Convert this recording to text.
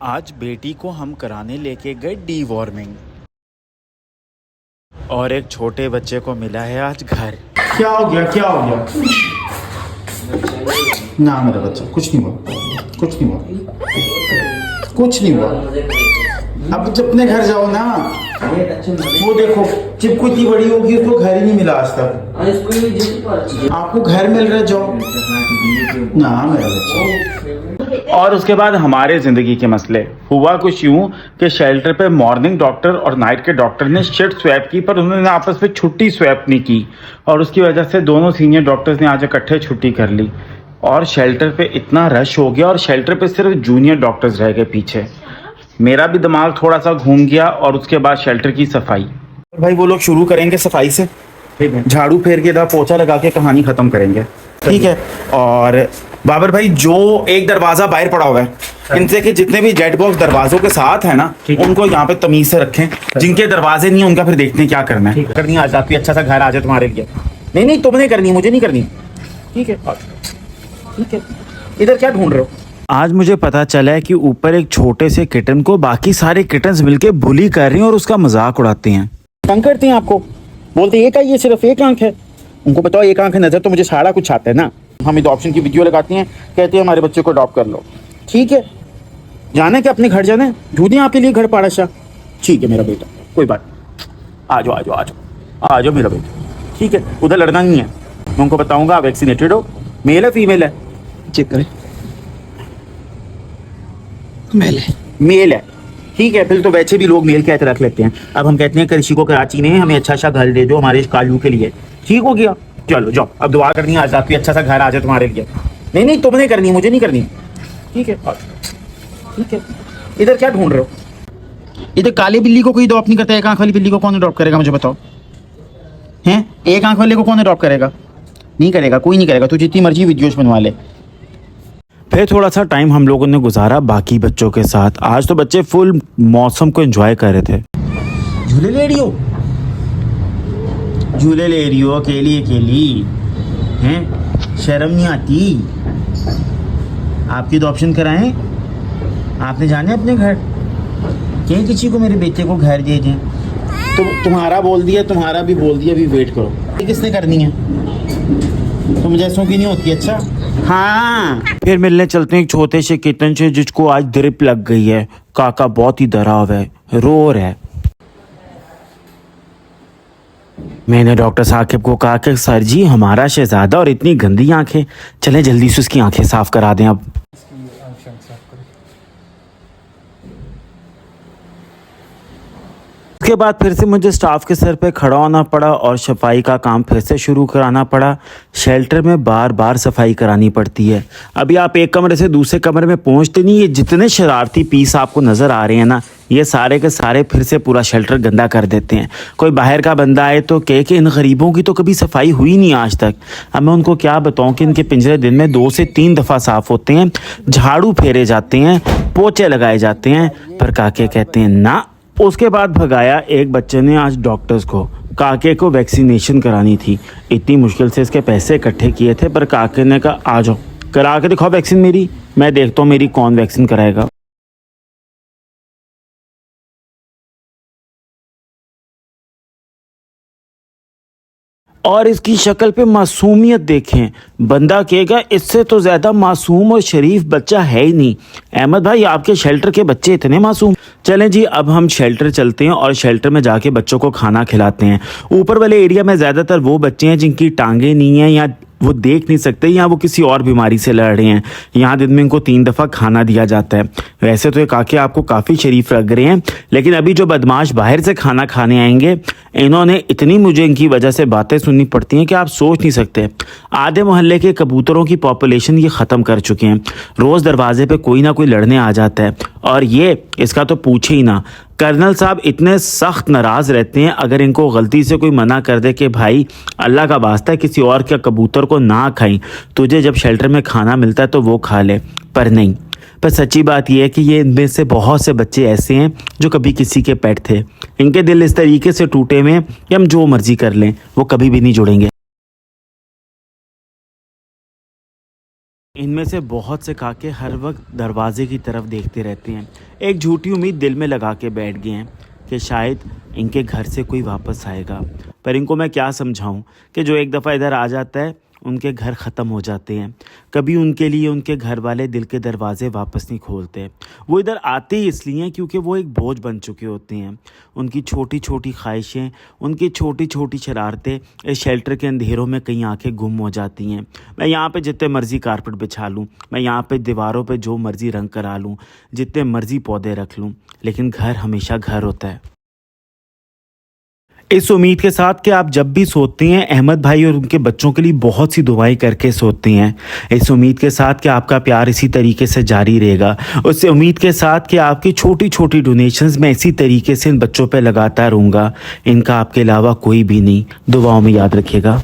आज बेटी को हम कराने लेके गए डीवॉर्मिंग और एक छोटे बच्चे को मिला है आज घर। क्या हो गया क्या हो गया? ना मेरा बच्चा कुछ नहीं हुआ, कुछ नहीं हुआ, कुछ नहीं हुआ। अब जब अपने घर जाओ ना, वो देखो चिपकू इतनी बड़ी होगी, उसको घर ही नहीं मिला आज तक। आपको घर मिल रहा, जाओ ना मेरा बच्चा। और उसके बाद हमारे जिंदगी के मसले हुआ कुछ यूं कि शेल्टर पे मॉर्निंग डॉक्टर और नाइट के डॉक्टर ने शिफ्ट स्वैप की, पर उन्होंने आपस में छुट्टी स्वैप नहीं की और उसकी वजह से दोनों सीनियर डॉक्टर्स ने आज इकट्ठे छुट्टी कर ली और शेल्टर पे इतना रश हो गया और शेल्टर पे सिर्फ जूनियर डॉक्टर्स रह गए पीछे। मेरा भी दिमाग थोड़ा सा घूम गया और उसके बाद शेल्टर की सफाई। भाई वो लोग शुरू करेंगे सफाई से, झाड़ू फेर के पोछा लगा के कहानी खत्म करेंगे, ठीक है। और बाबर भाई जो एक दरवाजा बाहर पड़ा हुआ है, इनसे कि जितने भी जेट बॉक्स दरवाजों के साथ है ना, उनको यहाँ पे तमीज से रखें। जिनके दरवाजे नहीं है उनका फिर देखते हैं क्या करना है। करनी आज आपकी अच्छा सा घर आ जाए तुम्हारे लिए। नहीं नहीं तुमने करनी, मुझे नहीं करनी, ठीक है ठीक है। इधर क्या ढूंढ रहे हो? आज मुझे पता चला है कि ऊपर एक छोटे से किटन को बाकी सारे किटन्स मिलके बुली कर रही हैं और उसका मजाक उड़ाते हैं, तंग करते हैं आपको, बोलते एक ये सिर्फ एक आंख है। उनको बताओ एक आंख है, नजर तो मुझे सारा कुछ आता है ना। हम अडॉप्शन की वीडियो लगाती हैं, कहते हैं हमारे बच्चे को अडॉप्ट कर लो, ठीक है। जाना है कि अपने घर जाना है, ढूंढे आपके लिए घर पाड़ाशा, ठीक है मेरा बेटा, कोई बात, आ जाओ आ जाओ आ जाओ आ जाओ मेरा बेटा, ठीक है। उधर लड़ना नहीं है, मैं उनको बताऊंगा आप वैक्सीनेटेड हो, मेल है फीमेल है, चेक करें, मेल है, मेल है, ठीक है। फिर तो वैसे भी लोग मेल के ऐसे रख लेते हैं। अब हम कहते हैं कृषि को कराची में हमें अच्छा सा घर दे दो हमारे कालू के लिए, ठीक हो गया। चलो जाओ, अब दुआ करनी है आज आपकी अच्छा सा घर आ जाए तुम्हारे लिए। नहीं नहीं तुमने करनी, मुझे नहीं करनी, ठीक है ठीक है। इधर क्या ढूंढ रहे हो? इधर काली बिल्ली को कोई अडॉप्ट नहीं करता, एक आंख वाली बिल्ली को कौन अडॉप्ट करेगा मुझे बताओ? हैं, एक आंख वाले को कौन अडॉप्ट करेगा? नहीं करेगा, कोई नहीं करेगा। तू जितनी मर्जी वीडियोस बनवा ले। फिर थोड़ा सा टाइम हम लोगों ने गुजारा बाकी बच्चों के साथ। आज तो बच्चे फुल मौसम को एंजॉय कर रहे थे। झूले ले रही हो, झूले ले रही हो अकेली अकेली हैं? शर्म नहीं आती? आपकी अडॉप्शन कराएं, आपने जाने अपने घर, कहीं किसी को मेरे बेटे को घर दे दें। तो तुम्हारा बोल दिया, तुम्हारा भी बोल दिया, अभी वेट करो। ये किसने करनी है? तुम जैसों की नहीं होती, अच्छा हाँ। फिर मिलने चलते हैं एक छोटे से किटन से जिसको आज ड्रिप लग गई है। काका बहुत ही डरा हुआ है, रो रहा है। मैंने डॉक्टर साकिब को कहा कि सर जी हमारा शहजादा और इतनी गंदी आंखें, चले जल्दी से उसकी आंखें साफ करा दें। अब उसके बाद फिर से मुझे स्टाफ के सर पे खड़ा होना पड़ा और सफाई का काम फिर से शुरू कराना पड़ा। शेल्टर में बार बार सफाई करानी पड़ती है। अभी आप एक कमरे से दूसरे कमरे में पहुंचते नहीं, ये जितने शरारती पीस आपको नज़र आ रहे हैं ना, ये सारे के सारे फिर से पूरा शेल्टर गंदा कर देते हैं। कोई बाहर का बंदा आए तो कहे कि इन गरीबों की तो कभी सफाई हुई नहीं आज तक। अब मैं उनको क्या बताऊं कि इनके पिंजरे दिन में 2 से 3 दफ़ा साफ़ होते हैं, झाड़ू फेरे जाते हैं, पोछे लगाए जाते हैं, पर काके कहते हैं ना। उसके बाद भगाया एक बच्चे ने आज डॉक्टर्स को। काके को वैक्सीनेशन करानी थी, इतनी मुश्किल से इसके पैसे इकट्ठे किए थे, पर काके ने कहा आ जाओ करा के दिखाओ वैक्सीन मेरी, मैं देखता हूँ मेरी कौन वैक्सीन कराएगा। और इसकी शक्ल पे मासूमियत देखें, बंदा कहेगा इससे तो ज़्यादा मासूम और शरीफ बच्चा है ही नहीं। अहमद भाई आपके शेल्टर के बच्चे इतने मासूम। चलें जी, अब हम शेल्टर चलते हैं और शेल्टर में जाके बच्चों को खाना खिलाते हैं। ऊपर वाले एरिया में ज़्यादातर वो बच्चे हैं जिनकी टांगें नहीं हैं या वो देख नहीं सकते या वो किसी और बीमारी से लड़ रहे हैं। यहाँ दिन में इनको 3 दफ़ा खाना दिया जाता है। वैसे तो ये काके आपको काफ़ी शरीफ लग रहे हैं, लेकिन अभी जो बदमाश बाहर से खाना खाने आएंगे, इन्होंने इतनी मुझे इनकी वजह से बातें सुननी पड़ती हैं कि आप सोच नहीं सकते। आधे मोहल्ले के कबूतरों की पॉपुलेशन ये ख़त्म कर चुके हैं। रोज़ दरवाजे पे कोई ना कोई लड़ने आ जाता है और ये इसका तो पूछे ही ना। कर्नल साहब इतने सख्त नाराज़ रहते हैं, अगर इनको गलती से कोई मना कर दे कि भाई अल्लाह का वास्ता है किसी और के कबूतर को ना खाई, तुझे जब शेल्टर में खाना मिलता है तो वो खा ले, पर नहीं। पर सच्ची बात यह है कि ये इनमें से बहुत से बच्चे ऐसे हैं जो कभी किसी के पेट थे। इनके दिल इस तरीके से टूटे हुए हैं कि हम जो मर्जी कर लें वो कभी भी नहीं जुड़ेंगे। इनमें से बहुत से काके हर वक्त दरवाजे की तरफ देखते रहते हैं। एक झूठी उम्मीद दिल में लगा के बैठ गए हैं कि शायद इनके घर से कोई वापस आएगा। पर इनको मैं क्या समझाऊं कि जो एक दफ़ा इधर आ जाता है उनके घर ख़त्म हो जाते हैं। कभी उनके लिए उनके घर वाले दिल के दरवाजे वापस नहीं खोलते। वो इधर आते ही इसलिए हैं क्योंकि वो एक बोझ बन चुके होते हैं। उनकी छोटी छोटी ख्वाहिशें, उनकी छोटी छोटी शरारतें इस शेल्टर के अंधेरों में कहीं आके गुम हो जाती हैं। मैं यहाँ पे जितने मर्ज़ी कारपेट बिछा लूँ, मैं यहाँ पे दीवारों पे जो मर्ज़ी रंग करा लूँ, जितने मर्ज़ी पौधे रख लूँ, लेकिन घर हमेशा घर होता है। इस उम्मीद के साथ कि आप जब भी सोते हैं अहमद भाई और उनके बच्चों के लिए बहुत सी दुआएं करके सोते हैं। इस उम्मीद के साथ कि आपका प्यार इसी तरीके से जारी रहेगा। उस उम्मीद के साथ कि आपकी छोटी छोटी डोनेशंस मैं इसी तरीके से इन बच्चों पे लगाता रहूँगा। इनका आपके अलावा कोई भी नहीं। दुआओं में याद रखिएगा।